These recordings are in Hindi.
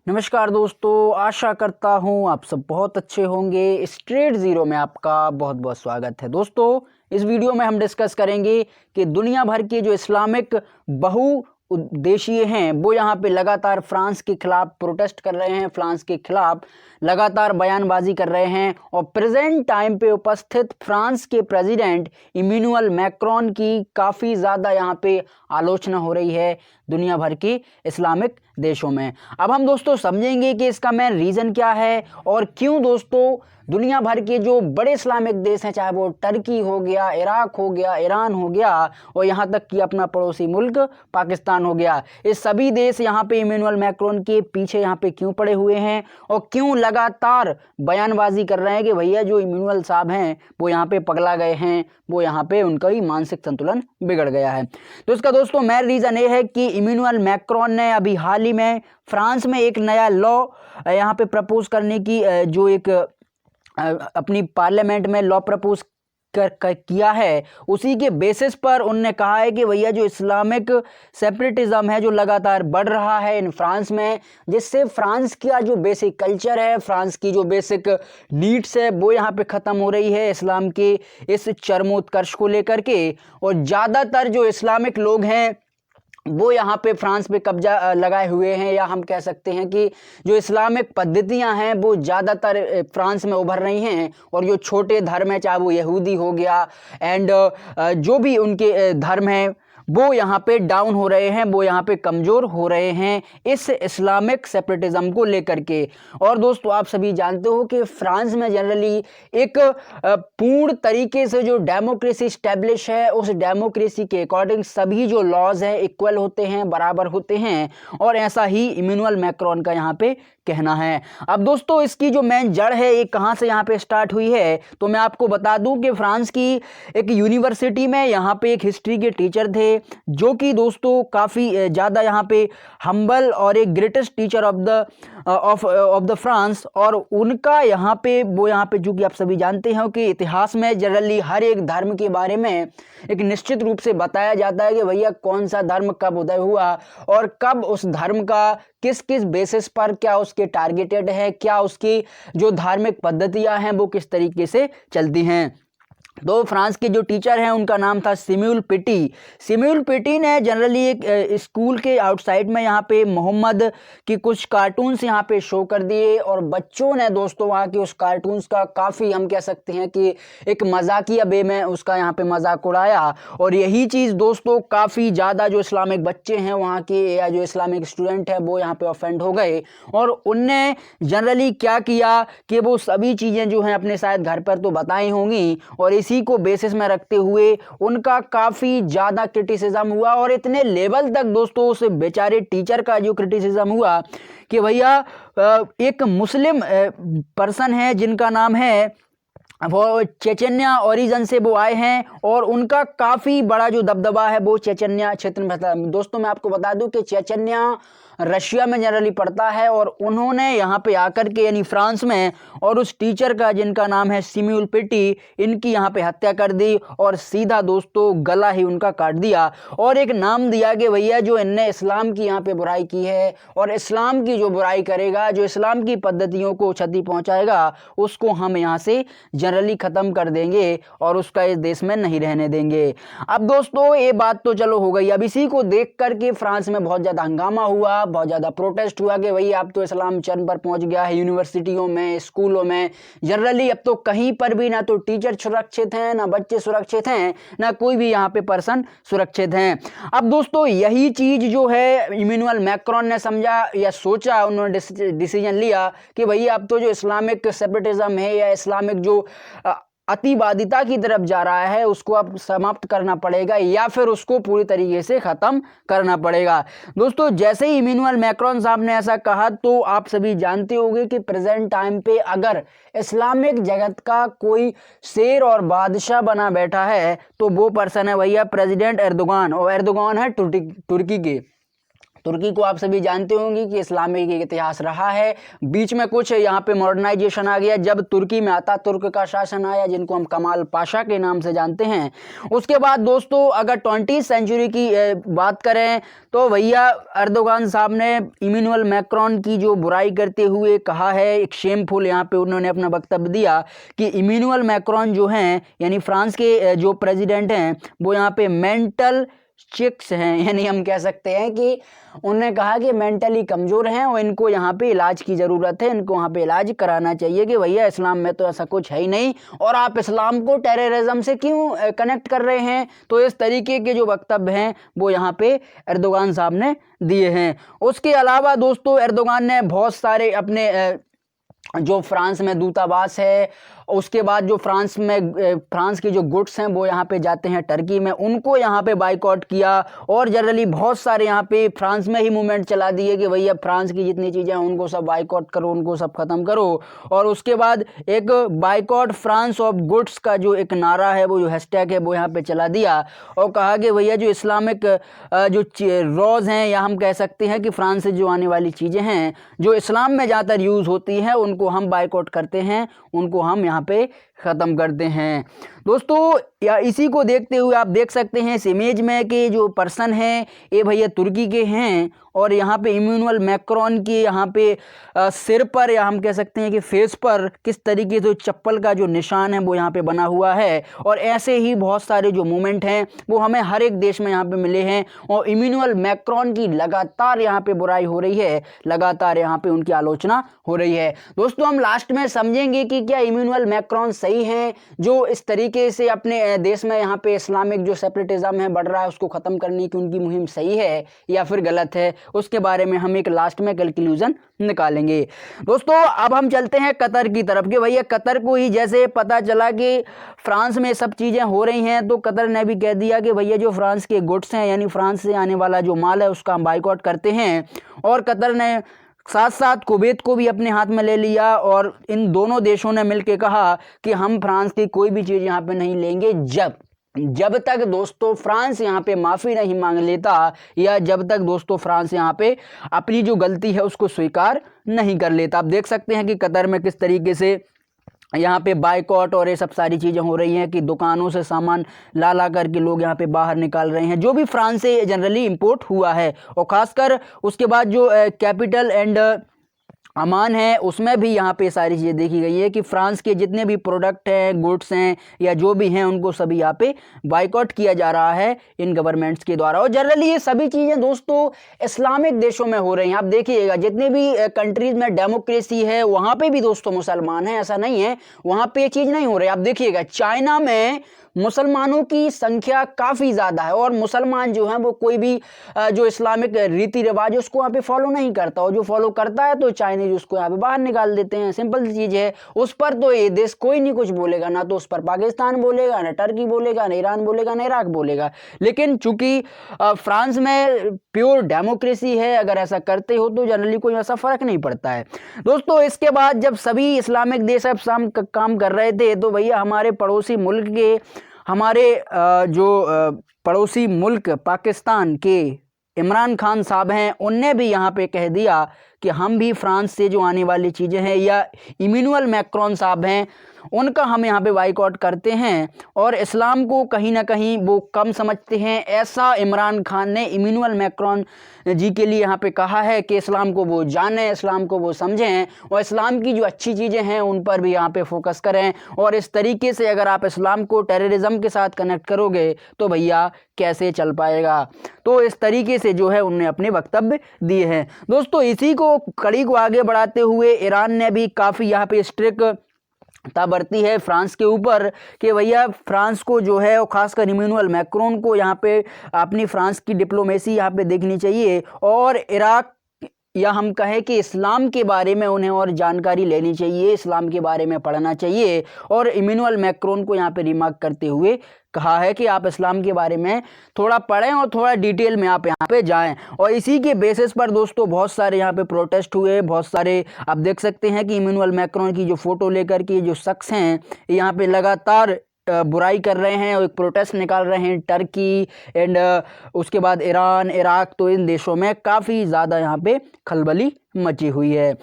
नमस्कार दोस्तों, आशा करता हूँ आप सब बहुत अच्छे होंगे। स्ट्रेट ज़ीरो में आपका बहुत बहुत स्वागत है। दोस्तों, इस वीडियो में हम डिस्कस करेंगे कि दुनिया भर के जो इस्लामिक बहुउद्देशीय हैं वो यहाँ पे लगातार फ्रांस के खिलाफ प्रोटेस्ट कर रहे हैं, फ्रांस के खिलाफ लगातार बयानबाजी कर रहे हैं और प्रेजेंट टाइम पे उपस्थित फ्रांस के प्रेसिडेंट इमैनुअल मैक्रोन की काफ़ी ज़्यादा यहाँ पे आलोचना हो रही है दुनिया भर के इस्लामिक देशों में। अब हम दोस्तों समझेंगे कि इसका मेन रीज़न क्या है और क्यों दोस्तों दुनिया भर के जो बड़े इस्लामिक देश हैं, चाहे वो टर्की हो गया, इराक हो गया, ईरान हो गया और यहाँ तक कि अपना पड़ोसी मुल्क पाकिस्तान हो गया, ये सभी देश यहाँ पे इमैनुअल मैक्रोन के पीछे यहाँ पे क्यों पड़े हुए हैं और क्यों लगातार बयानबाजी कर रहे हैं कि भैया जो इमैनुअल साहब हैं वो यहाँ पे पगला गए हैं, वो यहाँ पे उनका ही मानसिक संतुलन बिगड़ गया है। तो इसका दोस्तों मेन रीज़न ये है कि इमैनुअल मैक्रोन ने अभी हाल ही में फ्रांस में एक नया लॉ यहाँ पे प्रपोज करने की जो एक अपनी पार्लियामेंट में लॉ प्रपोज किया है, उसी के बेसिस पर उनने कहा है कि भैया जो इस्लामिक सेपरेटिज्म है जो लगातार बढ़ रहा है इन फ्रांस में, जिससे फ्रांस का जो बेसिक कल्चर है, फ्रांस की जो बेसिक नीड्स है वो यहाँ पे ख़त्म हो रही है इस्लाम के इस चरमोत्कर्ष को लेकर के। और ज़्यादातर जो इस्लामिक लोग हैं वो यहाँ पे फ्रांस पे कब्जा लगाए हुए हैं, या हम कह सकते हैं कि जो इस्लामिक पद्धतियाँ हैं वो ज़्यादातर फ्रांस में उभर रही हैं और जो छोटे धर्म है, चाहे वो यहूदी हो गया एंड जो भी उनके धर्म हैं वो यहाँ पे डाउन हो रहे हैं, वो यहाँ पे कमज़ोर हो रहे हैं इस इस्लामिक सेपरेटिज्म को लेकर के। और दोस्तों आप सभी जानते हो कि फ्रांस में जनरली एक पूर्ण तरीके से जो डेमोक्रेसी स्टैब्लिश है, उस डेमोक्रेसी के अकॉर्डिंग सभी जो लॉज हैं इक्वल होते हैं, बराबर होते हैं, और ऐसा ही इमैनुअल मैक्रोन का यहाँ पे कहना है। अब दोस्तों इसकी जो मेन जड़ है ये कहाँ से यहाँ पे स्टार्ट हुई है, तो मैं आपको बता दूं कि फ्रांस की एक यूनिवर्सिटी में यहाँ पे एक हिस्ट्री के टीचर थे जो कि दोस्तों काफ़ी ज़्यादा यहाँ पे हम्बल और एक greatest teacher of the France, और उनका यहाँ पे जो कि आप सभी जानते हैं कि इतिहास में जनरली हर एक धर्म के बारे में एक निश्चित रूप से बताया जाता है कि भैया कौन सा धर्म कब उदय हुआ और कब उस धर्म का किस किस बेसिस पर क्या उसके टारगेटेड है, क्या उसकी जो धार्मिक पद्धतियां हैं वो किस तरीके से चलती हैं। तो फ्रांस के जो टीचर हैं उनका नाम था सिम्यूल पेटी। सिम्यूल पेटी ने जनरली एक स्कूल के आउटसाइड में यहाँ पे मोहम्मद की कुछ कार्टून्स यहाँ पे शो कर दिए और बच्चों ने दोस्तों वहाँ के उस कार्टून्स का काफ़ी हम कह सकते हैं कि एक मजाकिया वे में उसका यहाँ पे मजाक उड़ाया। और यही चीज़ दोस्तों काफ़ी ज़्यादा जो इस्लामिक बच्चे हैं वहाँ के या जो इस्लामिक स्टूडेंट हैं वो यहाँ पे ऑफेंड हो गए और उनने जनरली क्या किया कि वो सभी चीज़ें जो हैं अपने शायद घर पर तो बताई होंगी और इसी को बेसिस में रखते हुए उनका काफ़ी ज़्यादा क्रिटिसिज्म हुआ। और इतने लेवल तक दोस्तों उस बेचारे टीचर का जो क्रिटिसिज्म हुआ कि भैया एक मुस्लिम पर्सन है जिनका नाम है, वो चेचन्या ओरिजिन से वो आए हैं और उनका काफ़ी बड़ा जो दबदबा है वो चेचन्या क्षेत्र में था। दोस्तों मैं आपको बता दूं कि चेचन्या रशिया में जनरली पड़ता है और उन्होंने यहाँ पे आकर के यानी फ्रांस में और उस टीचर का जिनका नाम है सिम्यूल पेटी, इनकी यहाँ पे हत्या कर दी और सीधा दोस्तों गला ही उनका काट दिया और एक नाम दिया कि भैया जो इनने इस्लाम की यहाँ पे बुराई की है और इस्लाम की जो बुराई करेगा, जो इस्लाम की पद्धतियों को क्षति पहुँचाएगा, उसको हम यहाँ से जनरली ख़त्म कर देंगे और उसका इस देश में नहीं रहने देंगे। अब दोस्तों ये बात तो चलो हो गई। अब इसी को देख करके फ्रांस में बहुत ज़्यादा हंगामा हुआ, बहुत ज़्यादा प्रोटेस्ट हुआ कि भाई अब तो इस्लाम चरम पर पहुंच गया है। यूनिवर्सिटियों में, स्कूलों में जनरली अब तो कहीं पर भी ना तो टीचर सुरक्षित हैं, ना बच्चे सुरक्षित हैं, ना कोई भी यहाँ पे पर्सन सुरक्षित हैं। अब दोस्तों यही चीज़ जो है इमैनुअल मैक्रोन ने समझा या सोचा, उन्होंने डिसीजन लिया कि भैया अब तो जो इस्लामिक सेपरेटिज्म है या इस्लामिक जो अतिवादिता की तरफ जा रहा है उसको अब समाप्त करना पड़ेगा या फिर उसको पूरी तरीके से ख़त्म करना पड़ेगा। दोस्तों जैसे ही इमैनुअल मैक्रोन साहब ने ऐसा कहा तो आप सभी जानते होंगे कि प्रेजेंट टाइम पे अगर इस्लामिक जगत का कोई शेर और बादशाह बना बैठा है तो वो पर्सन है भैया प्रेसिडेंट एर्दोगान, और एर्दोगान है तुर्की के। तुर्की को आप सभी जानते होंगे कि इस्लामिक इतिहास रहा है। बीच में कुछ यहाँ पे मॉडर्नाइजेशन आ गया जब तुर्की में तुर्क का शासन आया, जिनको हम कमाल पाशा के नाम से जानते हैं। उसके बाद दोस्तों अगर 20वीं सेंचुरी की बात करें तो भैया अर्दोगान साहब ने इमैनुअल मैक्रोन की जो बुराई करते हुए कहा है, एक शेमफुल यहाँ पे उन्होंने अपना वक्तव्य दिया कि इमैनुअल मैक्रोन जो हैं यानी फ्रांस के जो प्रेसिडेंट हैं वो यहाँ पे मेंटल चिक्स हैं, यानी हम कह सकते हैं कि उन्होंने कहा कि मेंटली कमज़ोर हैं और इनको यहाँ पे इलाज की ज़रूरत है, इनको वहाँ पे इलाज कराना चाहिए कि भैया इस्लाम में तो ऐसा कुछ है ही नहीं और आप इस्लाम को टेररिज्म से क्यों कनेक्ट कर रहे हैं। तो इस तरीके के जो वक्तव्य हैं वो यहाँ पे एर्दोगान साहब ने दिए हैं। उसके अलावा दोस्तों एर्दोगान ने बहुत सारे अपने जो फ्रांस में दूतावास है, उसके बाद जो फ्रांस के जो गुड्स हैं वो यहाँ पे जाते हैं टर्की में, उनको यहाँ पे बाइकआउट किया और जनरली बहुत सारे यहाँ पे फ्रांस में ही मूवमेंट चला दिए कि भैया फ्रांस की जितनी चीज़ें हैं उनको सब बाइकआउट करो, उनको सब ख़त्म करो। और उसके बाद एक बाइकआउट फ्रांस ऑफ गुड्स का जो एक नारा है, वो जो हैशटैग है वो यहाँ पे चला दिया और कहा कि भैया जो इस्लामिक जो रॉज हैं या हम कह सकते हैं कि फ्रांस से जो आने वाली चीज़ें हैं जो इस्लाम में ज़्यादातर यूज़ होती हैं उनको हम बाइकआउट करते हैं, उनको हम यहाँ पे ख़त्म करते हैं। दोस्तों या इसी को देखते हुए आप देख सकते हैं इस इमेज में कि जो पर्सन है ये भैया तुर्की के हैं और यहाँ पे इमैनुअल मैक्रोन के यहाँ पे सिर पर या हम कह सकते हैं कि फेस पर किस तरीके से चप्पल का जो निशान है वो यहाँ पे बना हुआ है। और ऐसे ही बहुत सारे जो मूवमेंट हैं वो हमें हर एक देश में यहाँ पे मिले हैं और इमैनुअल मैक्रोन की लगातार यहाँ पे बुराई हो रही है, लगातार यहाँ पे उनकी आलोचना हो रही है। दोस्तों हम लास्ट में समझेंगे कि क्या इमैनुअल मैक्रोन सही हैं जो इस तरीके से अपने देश में यहाँ पे इस्लामिक जो सेपरेटिज्म है बढ़ रहा है उसको ख़त्म करने की उनकी मुहिम सही है या फिर गलत है, उसके बारे में हम एक लास्ट में कंक्लूजन निकालेंगे। दोस्तों अब हम चलते हैं कतर की तरफ कि भैया कतर को ही जैसे पता चला कि फ्रांस में सब चीज़ें हो रही हैं तो कतर ने भी कह दिया कि भैया जो फ्रांस के गुड्स हैं यानी फ्रांस से आने वाला जो माल है उसका हम बाइकआउट करते हैं। और कतर ने साथ साथ कुवैत को भी अपने हाथ में ले लिया और इन दोनों देशों ने मिलकर कहा कि हम फ्रांस की कोई भी चीज़ यहाँ पे नहीं लेंगे जब तक दोस्तों फ्रांस यहाँ पे माफ़ी नहीं मांग लेता या जब तक दोस्तों फ्रांस यहाँ पे अपनी जो गलती है उसको स्वीकार नहीं कर लेता। आप देख सकते हैं कि कतर में किस तरीके से यहाँ पे बाइकआउट और ये सब सारी चीज़ें हो रही हैं कि दुकानों से सामान ला करके लोग यहाँ पे बाहर निकाल रहे हैं जो भी फ्रांस से जनरली इंपोर्ट हुआ है। और ख़ासकर उसके बाद जो कैपिटल एंड अमान है उसमें भी यहाँ पे सारी चीज़ें देखी गई है कि फ्रांस के जितने भी प्रोडक्ट हैं, गुड्स हैं या जो भी हैं उनको सभी यहाँ पे बाइकआउट किया जा रहा है इन गवर्नमेंट्स के द्वारा। और जनरली ये सभी चीज़ें दोस्तों इस्लामिक देशों में हो रही हैं। आप देखिएगा जितने भी कंट्रीज़ में डेमोक्रेसी है वहाँ पे भी दोस्तों मुसलमान हैं, ऐसा नहीं है वहाँ पे ये चीज़ नहीं हो रही। आप देखिएगा चाइना में मुसलमानों की संख्या काफ़ी ज़्यादा है और मुसलमान जो हैं वो कोई भी जो इस्लामिक रीति रिवाज है उसको वहाँ पे फॉलो नहीं करता और जो फॉलो करता है तो चाइनीज उसको यहाँ पे बाहर निकाल देते हैं। सिंपल सी चीज़ है, उस पर तो ये देश कोई नहीं कुछ बोलेगा, ना तो उस पर पाकिस्तान बोलेगा, ना टर्की बोलेगा, ना ईरान बोलेगा, ना इराक बोलेगा। लेकिन चूंकि फ्रांस में प्योर डेमोक्रेसी है, अगर ऐसा करते हो तो जनरली कोई ऐसा फ़र्क नहीं पड़ता है। दोस्तों इसके बाद जब सभी इस्लामिक देश अब काम कर रहे थे तो भैया हमारे पड़ोसी मुल्क के हमारे जो पड़ोसी मुल्क पाकिस्तान के इमरान खान साहब हैं उनने भी यहाँ पे कह दिया कि हम भी फ्रांस से जो आने वाली चीज़ें हैं या इमैनुअल मैक्रोन साहब हैं उनका हम यहाँ पे बाइकआउट करते हैं और इस्लाम को कहीं ना कहीं वो कम समझते हैं। ऐसा इमरान खान ने इमैनुअल मैक्रोन जी के लिए यहाँ पे कहा है कि इस्लाम को वो जानें, इस्लाम को वो समझें और इस्लाम की जो अच्छी चीज़ें हैं उन पर भी यहाँ पे फोकस करें। और इस तरीके से अगर आप इस्लाम को टेररिज्म के साथ कनेक्ट करोगे तो भैया कैसे चल पाएगा। तो इस तरीके से जो है उन्होंने अपने वक्तव्य दिए हैं। दोस्तों इसी को कड़ी को आगे बढ़ाते हुए ईरान ने भी काफ़ी यहाँ पे स्ट्रिक्ट बरती है फ्रांस के ऊपर कि भैया फ्रांस को जो है और ख़ासकर इमैनुअल मैक्रोन को यहाँ पे अपनी फ्रांस की डिप्लोमेसी यहाँ पे देखनी चाहिए और इराक या हम कहें कि इस्लाम के बारे में उन्हें और जानकारी लेनी चाहिए, इस्लाम के बारे में पढ़ना चाहिए। और इमैनुअल मैक्रोन को यहाँ पे रिमार्क करते हुए कहा है कि आप इस्लाम के बारे में थोड़ा पढ़ें और थोड़ा डिटेल में आप यहाँ पे जाएं। और इसी के बेसिस पर दोस्तों बहुत सारे यहाँ पे प्रोटेस्ट हुए, बहुत सारे आप देख सकते हैं कि इमैनुअल मैक्रोन की जो फ़ोटो लेकर के जो शख्स हैं यहाँ पे लगातार बुराई कर रहे हैं और एक प्रोटेस्ट निकाल रहे हैं। टर्की एंड उसके बाद ईरान, इराक, तो इन देशों में काफ़ी ज़्यादा यहाँ पे खलबली मची हुई है।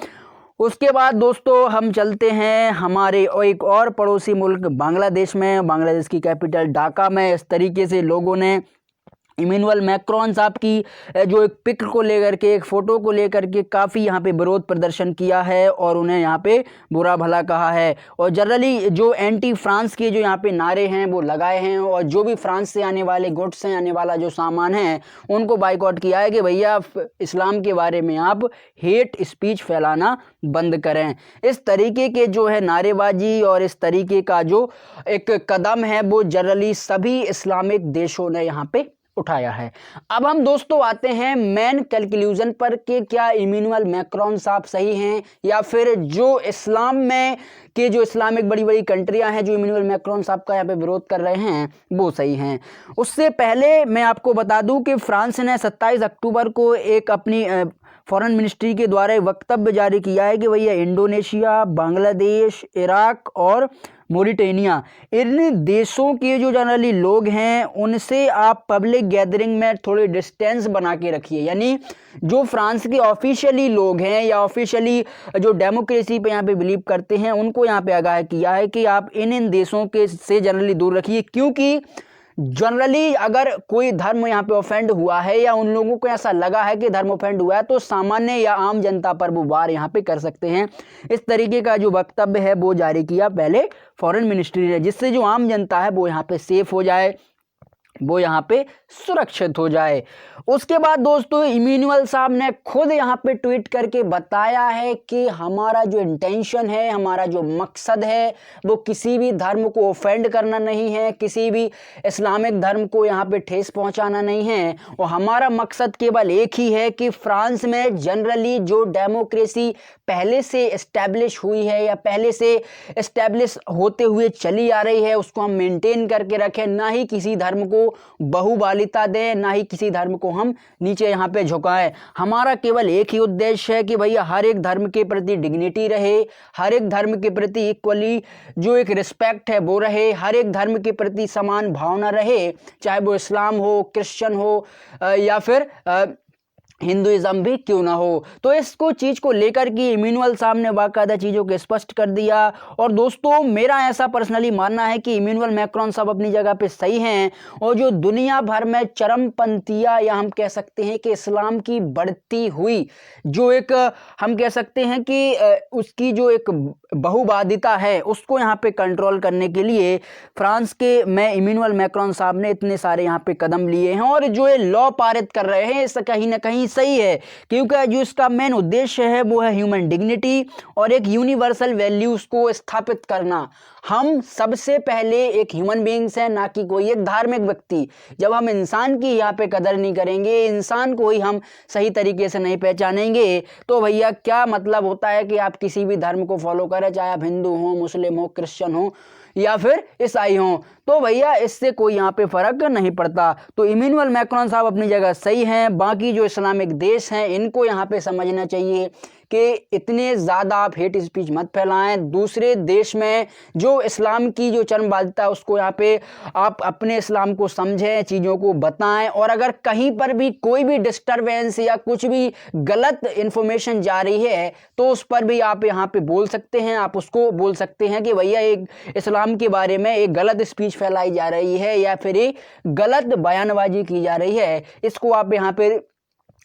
उसके बाद दोस्तों हम चलते हैं हमारे एक और पड़ोसी मुल्क बांग्लादेश में। बांग्लादेश की कैपिटल ढाका में इस तरीके से लोगों ने इमैनुअल मैक्रोन साहब की जो एक पिक को लेकर के, एक फ़ोटो को लेकर के काफ़ी यहाँ पे विरोध प्रदर्शन किया है और उन्हें यहाँ पे बुरा भला कहा है। और जनरली जो एंटी फ्रांस के जो यहाँ पे नारे हैं वो लगाए हैं और जो भी फ्रांस से आने वाले गुड्स हैं, आने वाला जो सामान है, उनको बाइकआउट किया है कि भैया इस्लाम के बारे में आप हेट स्पीच फैलाना बंद करें। इस तरीके के जो है नारेबाजी और इस तरीके का जो एक कदम है वो जनरली सभी इस्लामिक देशों ने यहाँ पे उठाया है। अब हम दोस्तों आते हैं मेन कंक्लूजन पर कि क्या इमैनुअल मैक्रोन साहब सही हैं या फिर जो इस्लाम में के जो इस्लामिक बड़ी बड़ी कंट्रियां हैं जो इमैनुअल मैक्रोन साहब का यहाँ पे विरोध कर रहे हैं वो सही हैं। उससे पहले मैं आपको बता दूं कि फ्रांस ने 27 अक्टूबर को एक अपनी फॉरेन मिनिस्ट्री के द्वारा एक वक्तव्य जारी किया है कि भैया इंडोनेशिया, बांग्लादेश, इराक और मोरिटेनिया, इन देशों के जो जनरली लोग हैं उनसे आप पब्लिक गैदरिंग में थोड़ी डिस्टेंस बना के रखिए। यानी जो फ्रांस के ऑफिशियली लोग हैं या ऑफिशियली जो डेमोक्रेसी पे यहाँ पे बिलीव करते हैं उनको यहाँ पे आगाह किया है कि आप इन देशों के से जनरली दूर रखिए, क्योंकि जनरली अगर कोई धर्म यहाँ पे ऑफेंड हुआ है या उन लोगों को ऐसा लगा है कि धर्म ऑफेंड हुआ है तो सामान्य या आम जनता पर वो वार यहाँ पे कर सकते हैं। इस तरीके का जो वक्तव्य है वो जारी किया पहले फॉरेन मिनिस्ट्री ने, जिससे जो आम जनता है वो यहाँ पे सेफ हो जाए, वो यहाँ पे सुरक्षित हो जाए। उसके बाद दोस्तों इमैनुअल साहब ने खुद यहाँ पे ट्वीट करके बताया है कि हमारा जो इंटेंशन है, हमारा जो मकसद है वो किसी भी धर्म को ऑफेंड करना नहीं है, किसी भी इस्लामिक धर्म को यहाँ पे ठेस पहुँचाना नहीं है, और हमारा मकसद केवल एक ही है कि फ्रांस में जनरली जो डेमोक्रेसी पहले से इस्टेब्लिश हुई है या पहले से इस्टेब्लिश होते हुए चली आ रही है उसको हम मेंटेन करके रखें, ना ही किसी धर्म को बहुबालिता दें, ना ही किसी धर्म को हम नीचे यहाँ पे झुकाएं। हमारा केवल एक ही उद्देश्य है कि भैया हर एक धर्म के प्रति डिग्निटी रहे, हर एक धर्म के प्रति इक्वली जो एक रिस्पेक्ट है वो रहे, हर एक धर्म के प्रति समान भावना रहे, चाहे वो इस्लाम हो, क्रिश्चियन हो या फिर हिंदुइज्म भी क्यों ना हो। तो इसको चीज़ को लेकर के इमैनुअल साहब ने बाकायदा चीज़ों को स्पष्ट कर दिया। और दोस्तों मेरा ऐसा पर्सनली मानना है कि इमैनुअल मैक्रोन साहब अपनी जगह पे सही हैं, और जो दुनिया भर में चरमपंथियाँ या हम कह सकते हैं कि इस्लाम की बढ़ती हुई जो एक हम कह सकते हैं कि उसकी जो एक बहुवादिता है उसको यहाँ पे कंट्रोल करने के लिए फ्रांस के में इमैनुअल मैक्रोन साहब ने इतने सारे यहाँ पे कदम लिए हैं, और जो ये लॉ पारित कर रहे हैं इससे कहीं ना कहीं सही है, क्योंकि जो इसका मेन उद्देश्य है वो है ह्यूमन डिग्निटी और एक यूनिवर्सल वैल्यूज को स्थापित करना। हम सबसे पहले एक ह्यूमन बीइंग्स हैं, ना कि कोई एक धार्मिक व्यक्ति। जब हम इंसान की यहाँ पे कदर नहीं करेंगे, इंसान को ही हम सही तरीके से नहीं पहचानेंगे, तो भैया क्या मतलब होता है कि आप किसी भी धर्म को फॉलो करें, चाहे आप हिंदू हो, मुस्लिम हो, क्रिश्चियन हो या फिर ईसाई हो, तो भैया इससे कोई यहाँ पे फर्क नहीं पड़ता। तो इमैनुअल मैक्रोन साहब अपनी जगह सही हैं। बाकी जो इस्लामिक देश हैं इनको यहाँ पे समझना चाहिए कि इतने ज़्यादा आप हेट स्पीच मत फैलाएं। दूसरे देश में जो इस्लाम की जो चरमवादिता है उसको यहाँ पे आप अपने इस्लाम को समझें, चीज़ों को बताएं, और अगर कहीं पर भी कोई भी डिस्टरबेंस या कुछ भी गलत इन्फॉर्मेशन जा रही है तो उस पर भी आप यहाँ पे बोल सकते हैं। आप उसको बोल सकते हैं कि भैया एक इस्लाम के बारे में एक गलत स्पीच फैलाई जा रही है या फिर एक गलत बयानबाजी की जा रही है, इसको आप यहाँ पे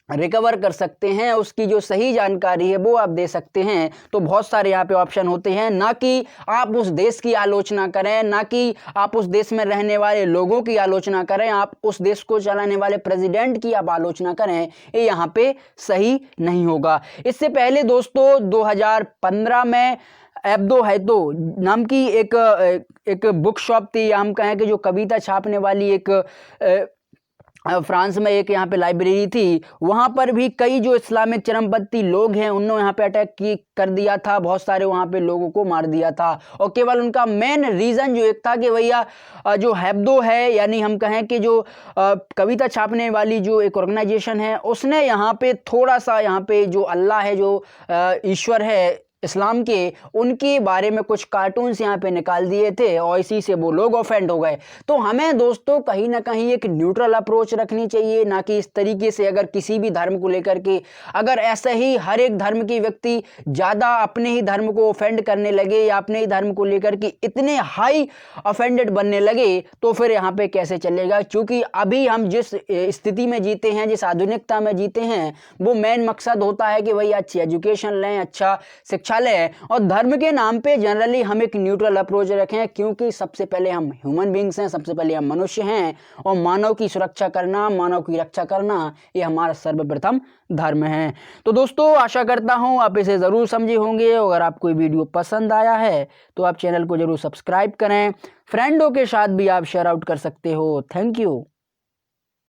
रिकवर कर सकते हैं, उसकी जो सही जानकारी है वो आप दे सकते हैं। तो बहुत सारे यहाँ पे ऑप्शन होते हैं, ना कि आप उस देश की आलोचना करें, ना कि आप उस देश में रहने वाले लोगों की आलोचना करें, आप उस देश को चलाने वाले प्रेसिडेंट की आप आलोचना करें, ये यहाँ पे सही नहीं होगा। इससे पहले दोस्तों 2015 में एब्दो हैतो नाम की एक बुक शॉप थी, या हम कहें कि जो कविता छापने वाली एक फ्रांस में एक यहाँ पे लाइब्रेरी थी, वहाँ पर भी कई जो इस्लामिक चरमपंथी लोग हैं उन्होंने यहाँ पे अटैक कर दिया था, बहुत सारे वहाँ पे लोगों को मार दिया था। और केवल उनका मेन रीज़न जो एक था कि भैया जो हैब्दो है, यानी हम कहें कि जो कविता छापने वाली जो एक ऑर्गेनाइजेशन है, उसने यहाँ पे थोड़ा सा यहाँ पे जो अल्लाह है, जो ईश्वर है, इस्लाम के, उनके बारे में कुछ कार्टून्स यहाँ पे निकाल दिए थे और इसी से वो लोग ऑफेंड हो गए। तो हमें दोस्तों कहीं ना कहीं एक न्यूट्रल अप्रोच रखनी चाहिए, ना कि इस तरीके से अगर किसी भी धर्म को लेकर के अगर ऐसे ही हर एक धर्म के व्यक्ति ज़्यादा अपने ही धर्म को ऑफेंड करने लगे या अपने ही धर्म को लेकर के इतने हाई ऑफेंडेड बनने लगे तो फिर यहाँ पे कैसे चलेगा। क्योंकि अभी हम जिस स्थिति में जीते हैं, जिस आधुनिकता में जीते हैं, वो मेन मकसद होता है कि भाई अच्छी एजुकेशन लें, अच्छा शिक्षा और धर्म के नाम पे जनरली हम एक न्यूट्रल अप्रोच रखें, क्योंकि सबसे पहले हम ह्यूमन बींग्स हैं, सबसे पहले हम मनुष्य हैं और मानव की सुरक्षा करना, मानव की रक्षा करना ये हमारा सर्वप्रथम धर्म है। तो दोस्तों आशा करता हूं आप इसे ज़रूर समझे होंगे। अगर आपको ये वीडियो पसंद आया है तो आप चैनल को ज़रूर सब्सक्राइब करें, फ्रेंडों के साथ भी आप शेयर आउट कर सकते हो। Thank you.